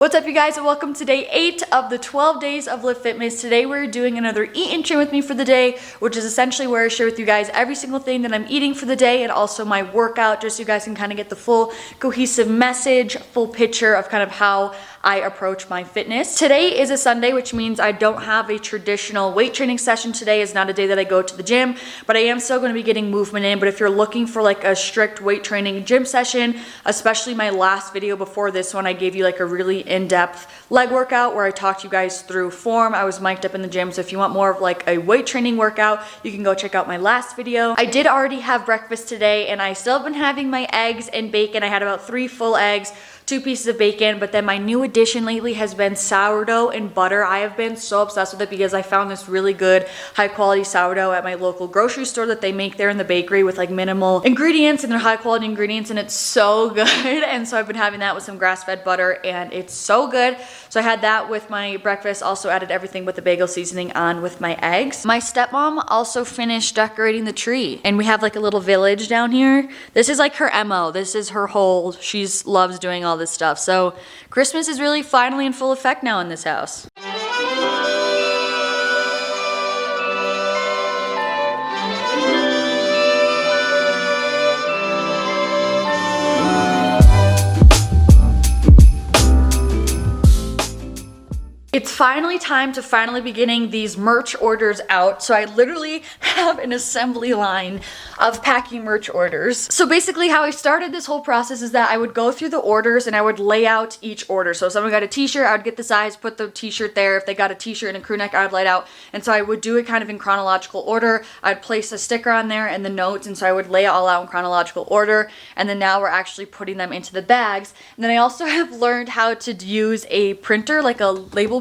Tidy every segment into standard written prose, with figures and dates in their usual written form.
What's up, you guys, and welcome to day 8 of the 12 days of Livfiitmas. Today we're doing another eat and train with me for the day, which is essentially where I share with you guys every single thing that I'm eating for the day and also my workout, just so you guys can kind of get the full cohesive message, full picture of kind of how I approach my fitness. Today is a Sunday, which means I don't have a traditional weight training session. Today is not a day that I go to the gym, but I am still going to be getting movement in. But if you're looking for like a strict weight training gym session, especially my last video before this one, I gave you like a really in-depth leg workout where I talked you guys through form. I was mic'd up in the gym, so if you want more of like a weight training workout, you can go check out my last video. I did already have breakfast today, and I still have been having my eggs and bacon. I had about 3 full eggs, 2 pieces of bacon, but then my new addition lately has been sourdough and butter. I have been so obsessed with it because I found this really good high quality sourdough at my local grocery store that they make there in the bakery with like minimal ingredients, and they're high quality ingredients, and it's so good. And so I've been having that with some grass-fed butter, and it's so good. So I had that with my breakfast, also added everything with the bagel seasoning on with my eggs. My stepmom also finished decorating the tree, and we have like a little village down here. This is like her MO. This is her whole, she loves doing all this stuff. So Christmas is really finally in full effect now in this house. It's finally time to finally be getting these merch orders out. So I literally have an assembly line of packing merch orders. So basically how I started this whole process is that I would go through the orders and I would lay out each order. So if someone got a t-shirt, I would get the size, put the t-shirt there. If they got a t-shirt and a crew neck, I would lay it out. And so I would do it kind of in chronological order. I'd place a sticker on there and the notes, and so I would lay it all out in chronological order. And then now we're actually putting them into the bags. And then I also have learned how to use a printer, like a label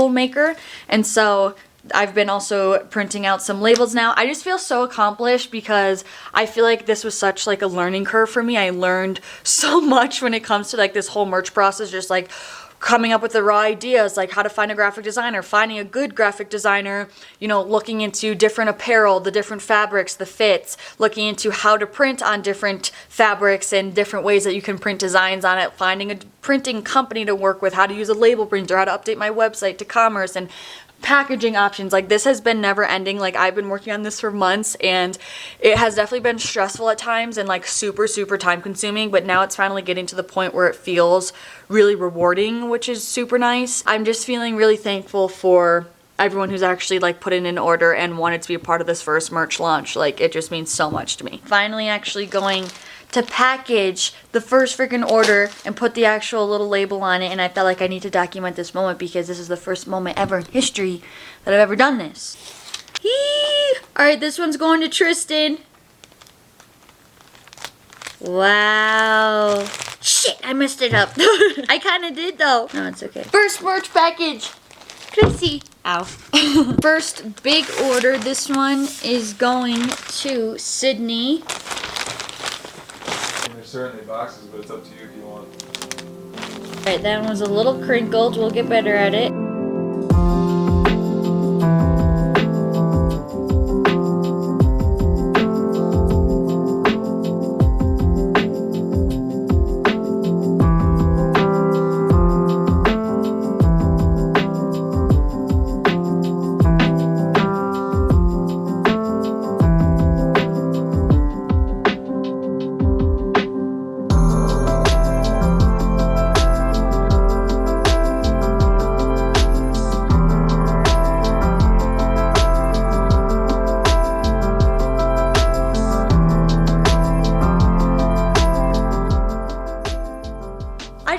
maker, and so I've been also printing out some labels now. I just feel so accomplished because I feel like this was such like a learning curve for me. I learned so much when it comes to like this whole merch process, just like coming up with the raw ideas, like how to find a graphic designer, finding a good graphic designer, you know, looking into different apparel, the different fabrics, the fits, looking into how to print on different fabrics and different ways that you can print designs on it, finding a printing company to work with, how to use a label printer, how to update my website to commerce, and packaging options. Like, this has been never ending. Like, I've been working on this for months, and it has definitely been stressful at times and like super time consuming, but now it's finally getting to the point where it feels really rewarding, which is super nice. I'm just feeling really thankful for everyone who's actually like put in an order and wanted to be a part of this first merch launch. Like, it just means so much to me. Finally actually going to package the first freaking order and put the actual little label on it, and I felt like I need to document this moment because this is the first moment ever in history that I've ever done this. Alright, this one's going to Tristan. Wow. Shit, I messed it up. I kind of did though. No, it's okay. First merch package. Chrissy. Ow. First big order. This one is going to Sydney. There's certainly boxes, but it's up to you if you want. Alright, that one was a little crinkled. We'll get better at it.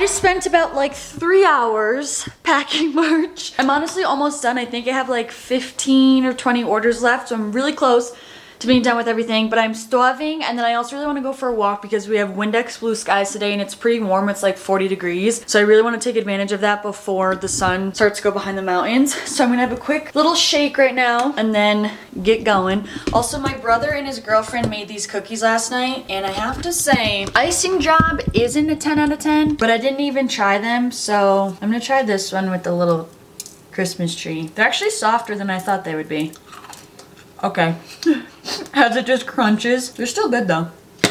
Spent about like 3 hours packing merch. I'm honestly almost done. I think I have like 15 or 20 orders left, so I'm really close to being done with everything, but I'm starving, and then I also really want to go for a walk because we have Windex blue skies today and it's pretty warm. It's like 40 degrees, so I really want to take advantage of that before the sun starts to go behind the mountains. So I'm gonna have a quick little shake right now and then get going. Also, my brother and his girlfriend made these cookies last night, and I have to say, icing job isn't a 10 out of 10, but I didn't even try them, so I'm gonna try this one with the little Christmas tree. They're actually softer than I thought they would be. Okay. As it just crunches. They're still good though.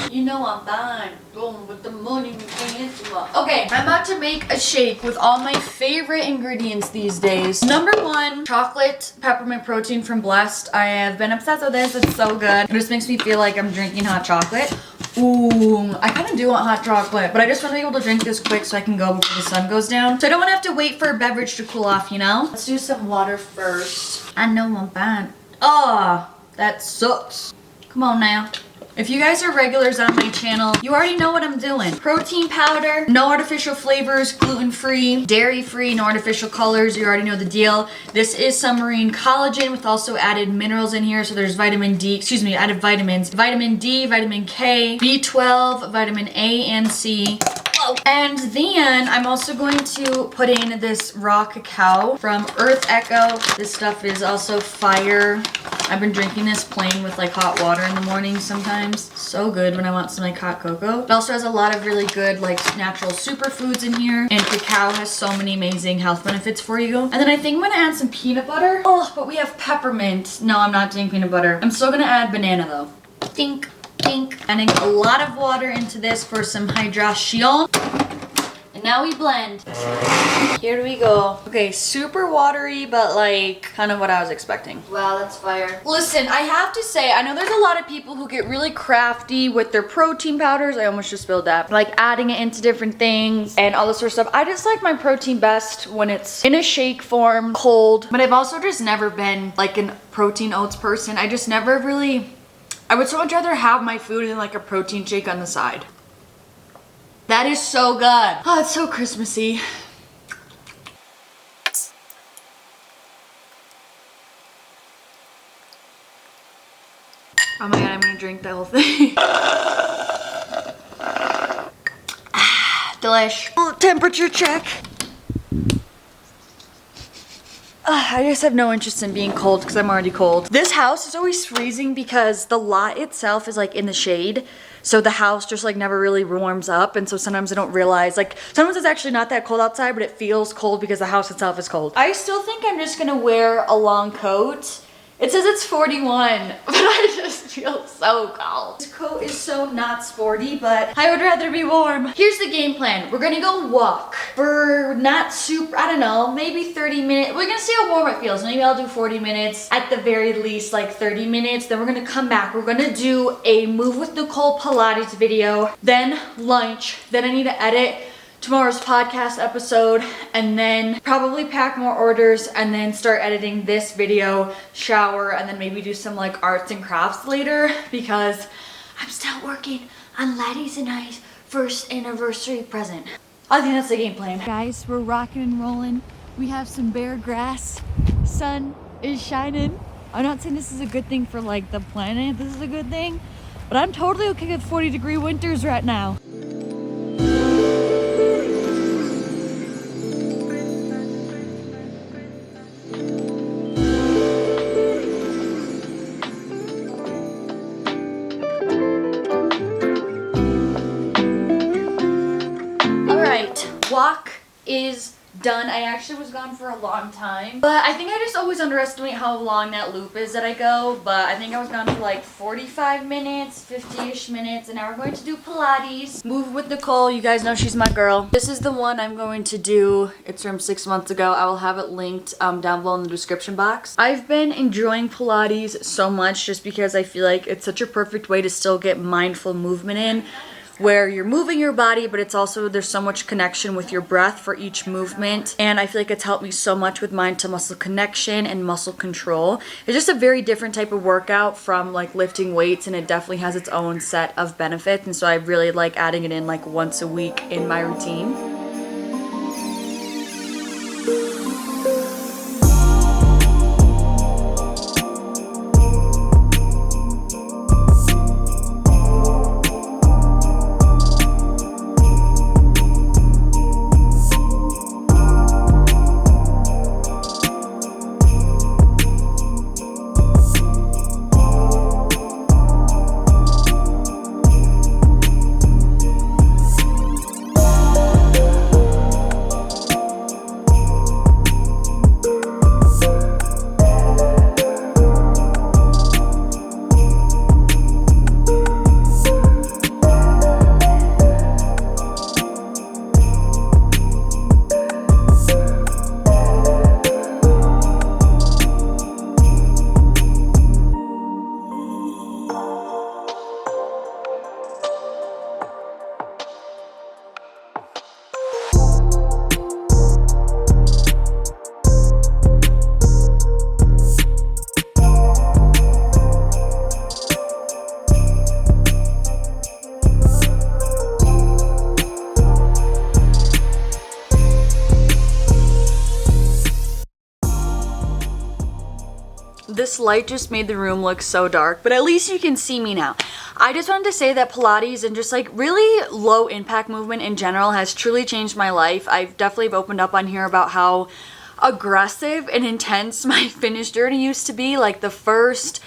You know I'm fine. Going with the money we can't do. Okay, I'm about to make a shake with all my favorite ingredients these days. Number one, chocolate peppermint protein from Blessed. I have been obsessed with this. It's so good. It just makes me feel like I'm drinking hot chocolate. Ooh, I kind of do want hot chocolate, but I just want to be able to drink this quick so I can go before the sun goes down. So I don't want to have to wait for a beverage to cool off, you know? Let's do some water first. I know I'm fine. Oh, that sucks. Come on now. If you guys are regulars on my channel, you already know what I'm doing. Protein powder, no artificial flavors, gluten-free, dairy-free, no artificial colors. You already know the deal. This is submarine collagen with also added minerals in here. So there's vitamin D, excuse me, added vitamins. Vitamin D, vitamin K, B12, vitamin A and C. Whoa. And then I'm also going to put in this raw cacao from Earth Echo. This stuff is also fire. I've been drinking this plain with like hot water in the morning sometimes. So good when I want some like hot cocoa. It also has a lot of really good like natural superfoods in here. And cacao has so many amazing health benefits for you. And then I think I'm gonna add some peanut butter. Oh, but we have peppermint. No, I'm not doing peanut butter. I'm still gonna add banana though. Think. Adding a lot of water into this for some hydration. And now we blend. Here we go. Okay, super watery, but like kind of what I was expecting. Wow, that's fire. Listen, I have to say, I know there's a lot of people who get really crafty with their protein powders. I almost just spilled that. Like adding it into different things and all this sort of stuff. I just like my protein best when it's in a shake form, cold. But I've also just never been like a protein oats person. I just never really, I would so much rather have my food in like a protein shake on the side. That is so good. Oh, it's so Christmassy. Oh my god, I'm gonna drink that whole thing. Delish. Oh, temperature check. I just have no interest in being cold because I'm already cold. This house is always freezing because the lot itself is like in the shade. So the house just like never really warms up. And so sometimes I don't realize, like sometimes it's actually not that cold outside, but it feels cold because the house itself is cold. I still think I'm just gonna wear a long coat. It says it's 41, but I just feel so cold. This coat is so not sporty, but I would rather be warm. Here's the game plan. We're gonna go walk for not super, I don't know, maybe 30 minutes. We're gonna see how warm it feels. Maybe I'll do 40 minutes, at the very least like 30 minutes. Then we're gonna come back. We're gonna do a Move with Nicole Pilates video, then lunch. Then I need to edit tomorrow's podcast episode and then probably pack more orders and then start editing this video, shower, and then maybe do some like arts and crafts later because I'm still working on Laddie's and I's first anniversary present. I think that's the game plan. Guys, we're rocking and rolling. We have some bare grass. Sun is shining. I'm not saying this is a good thing for like the planet, this is a good thing, but I'm totally okay with 40-degree winters right now. Walk is done. I actually was gone for a long time, but I think I just always underestimate how long that loop is that I go. But I think I was gone for like 45 minutes, 50-ish minutes, and now we're going to do Pilates. Move with Nicole. You guys know she's my girl. This is the one I'm going to do. It's from 6 months ago. I will have it linked down below in the description box. I've been enjoying Pilates so much just because I feel like it's such a perfect way to still get mindful movement in, where you're moving your body, but it's also, there's so much connection with your breath for each movement. And I feel like it's helped me so much with mind to muscle connection and muscle control. It's just a very different type of workout from like lifting weights, and it definitely has its own set of benefits. And so I really like adding it in like once a week in my routine. this light just made the room look so dark, but at least you can see me now. I just wanted to say that Pilates and just like really low impact movement in general has truly changed my life. I've definitely opened up on here about how aggressive and intense my fitness journey used to be. Like the first,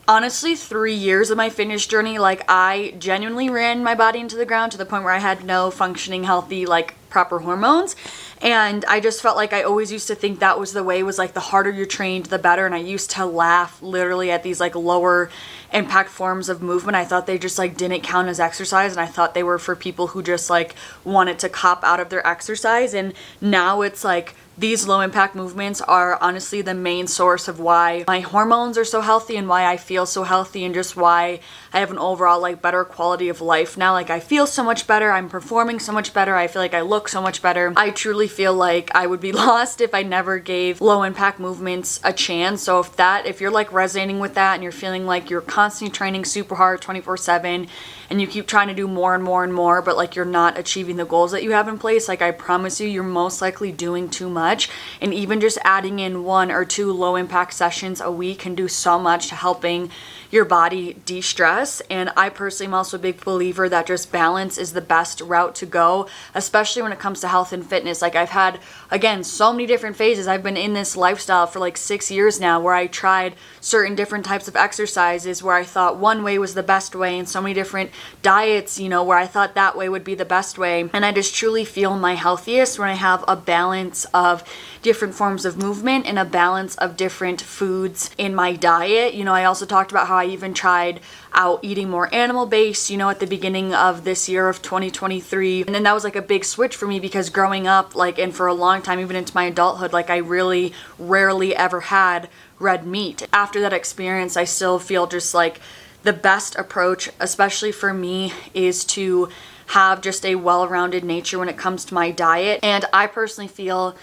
honestly, 3 years of my fitness journey, like I genuinely ran my body into the ground to the point where I had no functioning, healthy, like proper hormones. And I just felt like I always used to think that was the way, was like the harder you're trained, the better. And I used to laugh literally at these like lower impact forms of movement. I thought they just like didn't count as exercise, and I thought they were for people who just like wanted to cop out of their exercise. And now it's like these low impact movements are honestly the main source of why my hormones are so healthy and why I feel so healthy, and just why I have an overall like better quality of life now. Like I feel so much better, I'm performing so much better, I feel like I look so much better. I truly feel like I would be lost if I never gave low impact movements a chance. So if you're like resonating with that and you're feeling like you're constantly training super hard 24/7 and you keep trying to do more and more and more, but like you're not achieving the goals that you have in place, like I promise you, you're most likely doing too much. And even just adding in 1 or 2 low impact sessions a week can do so much to helping your body de-stress. And I personally am also a big believer that just balance is the best route to go, especially when it comes to health and fitness. Like I've had, again, so many different phases. I've been in this lifestyle for like 6 years now, where I tried certain different types of exercises where I thought one way was the best way, and so many different diets, you know, where I thought that way would be the best way. And I just truly feel my healthiest when I have a balance of different forms of movement and a balance of different foods in my diet. You know, I also talked about how I even tried out eating more animal based, you know, at the beginning of this year of 2023. And then that was like a big switch for me, because growing up, like, and for a long time, even into my adulthood, like I really rarely ever had red meat. After that experience, I still feel just like the best approach, especially for me, is to have just a well-rounded nature when it comes to my diet. And I personally feel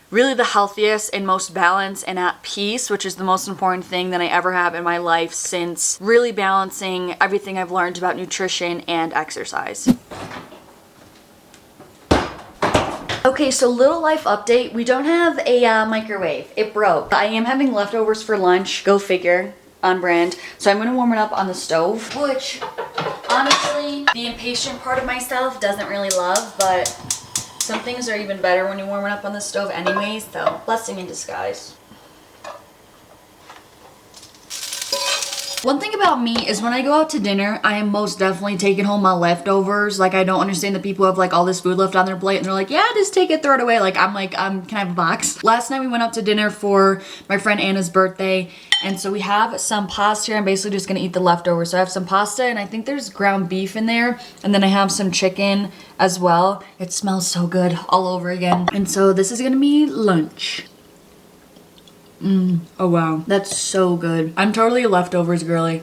really the healthiest and most balanced and at peace, which is the most important thing that I ever have in my life since really balancing everything I've learned about nutrition and exercise. Okay, so little life update. We don't have a microwave. It broke. I am having leftovers for lunch. Go figure. On brand. So I'm going to warm it up on the stove, which honestly, the impatient part of myself doesn't really love, but some things are even better when you warm it up on the stove anyways, though. Blessing in disguise. One thing about me is when I go out to dinner, I am most definitely taking home my leftovers. Like, I don't understand that people have like all this food left on their plate and they're like, yeah, just take it, throw it away. Like, can I have a box? Last night we went out to dinner for my friend Anna's birthday. And so we have some pasta here. I'm basically just gonna eat the leftovers. So I have some pasta, and I think there's ground beef in there. And then I have some chicken as well. It smells so good all over again. And so this is gonna be lunch. Oh wow, that's so good. I'm totally a leftovers girly.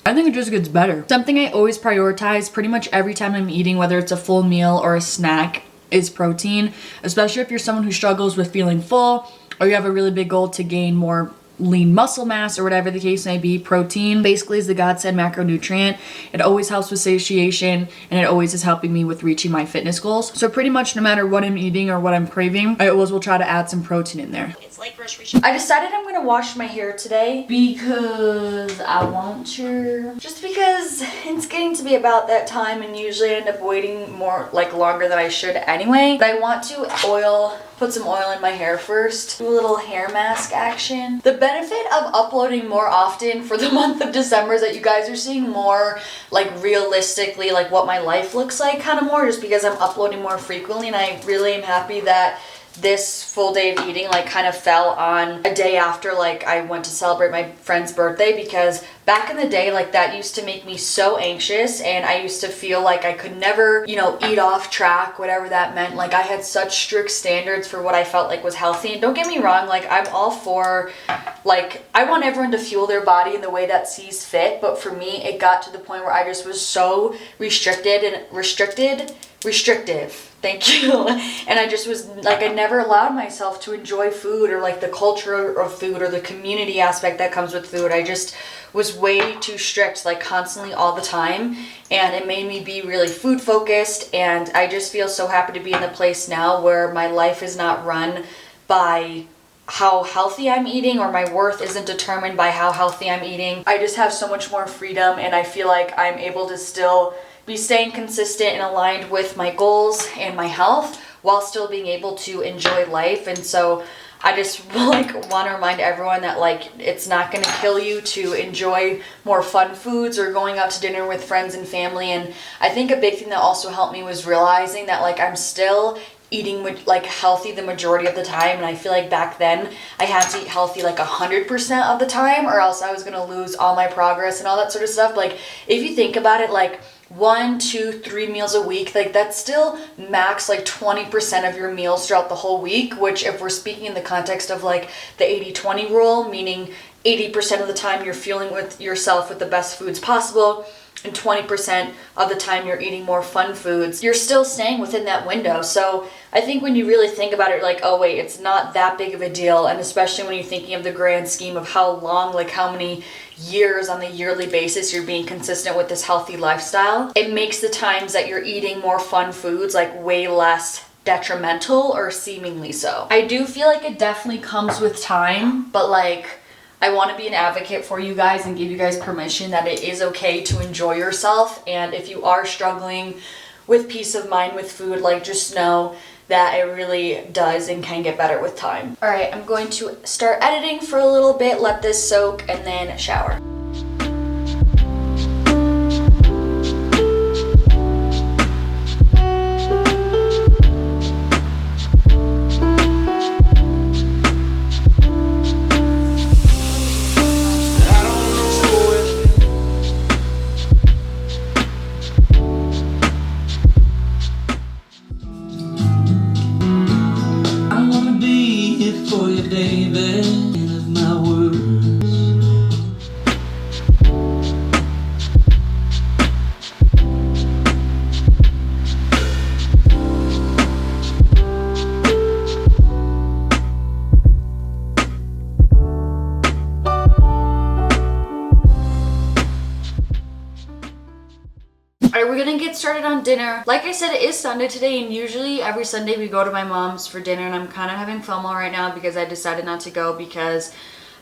I think it just gets better. Something I always prioritize pretty much every time I'm eating, whether it's a full meal or a snack, is protein. Especially if you're someone who struggles with feeling full, or you have a really big goal to gain more lean muscle mass, or whatever the case may be. Protein basically is the godsend macronutrient. It always helps with satiation, and it always is helping me with reaching my fitness goals. So pretty much no matter what I'm eating or what I'm craving, I always will try to add some protein in there. It's like grocery shopping. I decided I'm gonna wash my hair today because I want to. Just because it's getting to be about that time, and usually I end up waiting more, like longer than I should anyway. But I want to put some oil in my hair first. Do a little hair mask action. The benefit of uploading more often for the month of December is that you guys are seeing more like realistically like what my life looks like, kind of more, just because I'm uploading more frequently. And I really am happy that this full day of eating like kind of fell on a day after like I went to celebrate my friend's birthday, because back in the day, like that used to make me so anxious, and I used to feel like I could never, you know, eat off track, whatever that meant. Like I had such strict standards for what I felt like was healthy. And don't get me wrong, like I'm all for, like, I want everyone to fuel their body in the way that sees fit, but for me it got to the point where I just was so restrictive. Thank you. And I just was like, I never allowed myself to enjoy food, or like the culture of food, or the community aspect that comes with food. I just was way too strict, like constantly all the time. And it made me be really food focused. And I just feel so happy to be in the place now where my life is not run by how healthy I'm eating, or my worth isn't determined by how healthy I'm eating. I just have so much more freedom, and I feel like I'm able to still be staying consistent and aligned with my goals and my health while still being able to enjoy life. And so I just like want to remind everyone that like it's not going to kill you to enjoy more fun foods or going out to dinner with friends and family. And I think a big thing that also helped me was realizing that like I'm still eating like healthy the majority of the time, and I feel like back then I had to eat healthy like 100% of the time, or else I was gonna lose all my progress and all that sort of stuff. Like if you think about it, like 1, 2, 3 meals a week, like that's still max like 20% of your meals throughout the whole week, which if we're speaking in the context of like the 80-20 rule, meaning 80% of the time you're fueling with yourself with the best foods possible, and 20% of the time you're eating more fun foods, you're still staying within that window. So I think when you really think about it, like, oh wait, it's not that big of a deal. And especially when you're thinking of the grand scheme of how long, like how many years on the yearly basis you're being consistent with this healthy lifestyle, it makes the times that you're eating more fun foods like way less detrimental, or seemingly so. I do feel like it definitely comes with time, but like I want to be an advocate for you guys and give you guys permission that it is okay to enjoy yourself. And if you are struggling with peace of mind with food, like just know that it really does and can get better with time. All right, I'm going to start editing for a little bit, let this soak, and then shower. Alright, we're gonna get started on dinner. Like I said, it is Sunday today, and usually every Sunday we go to my mom's for dinner, and I'm kind of having FOMO right now because I decided not to go because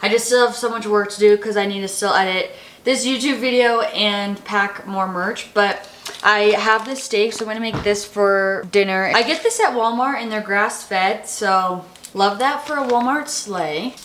I just still have so much work to do because I need to still edit this YouTube video and pack more merch. But I have this steak, so I'm gonna make this for dinner. I get this at Walmart and they're grass-fed, so love that for a Walmart sleigh.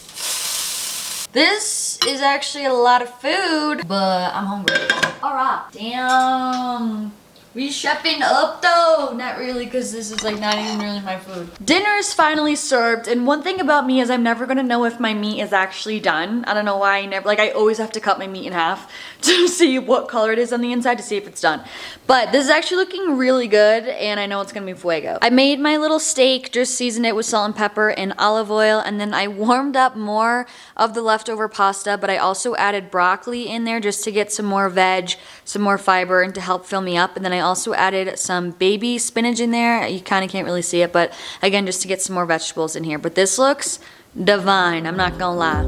This is actually a lot of food, but I'm hungry. All right. Damn. We shepping up though. Not really, because this is like not even really my food. Dinner is finally served, and one thing about me is I'm never gonna know if my meat is actually done. I don't know why. I always have to cut my meat in half to see what color it is on the inside to see if it's done. But this is actually looking really good, and I know it's gonna be fuego. I made my little steak, just seasoned it with salt and pepper and olive oil, and then I warmed up more of the leftover pasta, but I also added broccoli in there just to get some more veg, some more fiber, and to help fill me up. And then I also added some baby spinach in there. You kind of can't really see it, but again, just to get some more vegetables in here. But this looks divine, I'm not gonna lie.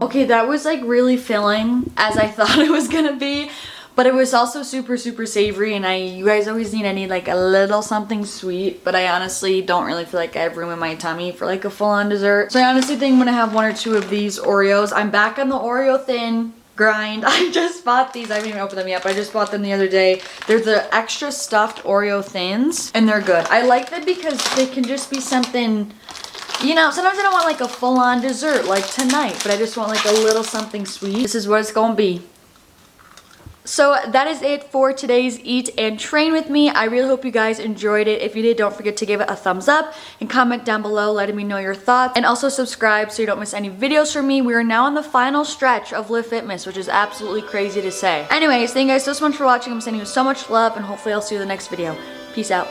Okay, that was like really filling as I thought it was gonna be, but it was also super savory, and you guys always need like a little something sweet, but I honestly don't really feel like I have room in my tummy for like a full-on dessert. So I honestly think I'm gonna have 1 or 2 of these Oreos. I'm back on the Oreo thin grind. I just bought these. I haven't even opened them yet, but I just bought them the other day. They're the extra stuffed Oreo thins, and they're good. I like them because they can just be something, you know, sometimes I don't want like a full-on dessert like tonight, but I just want like a little something sweet. This is what it's gonna be. So that is it for today's Eat and Train with me. I really hope you guys enjoyed it. If you did, don't forget to give it a thumbs up and comment down below letting me know your thoughts. And also subscribe so you don't miss any videos from me. We are now on the final stretch of Livfiitmas, which is absolutely crazy to say. Anyways, thank you guys so much for watching. I'm sending you so much love, and hopefully I'll see you in the next video. Peace out.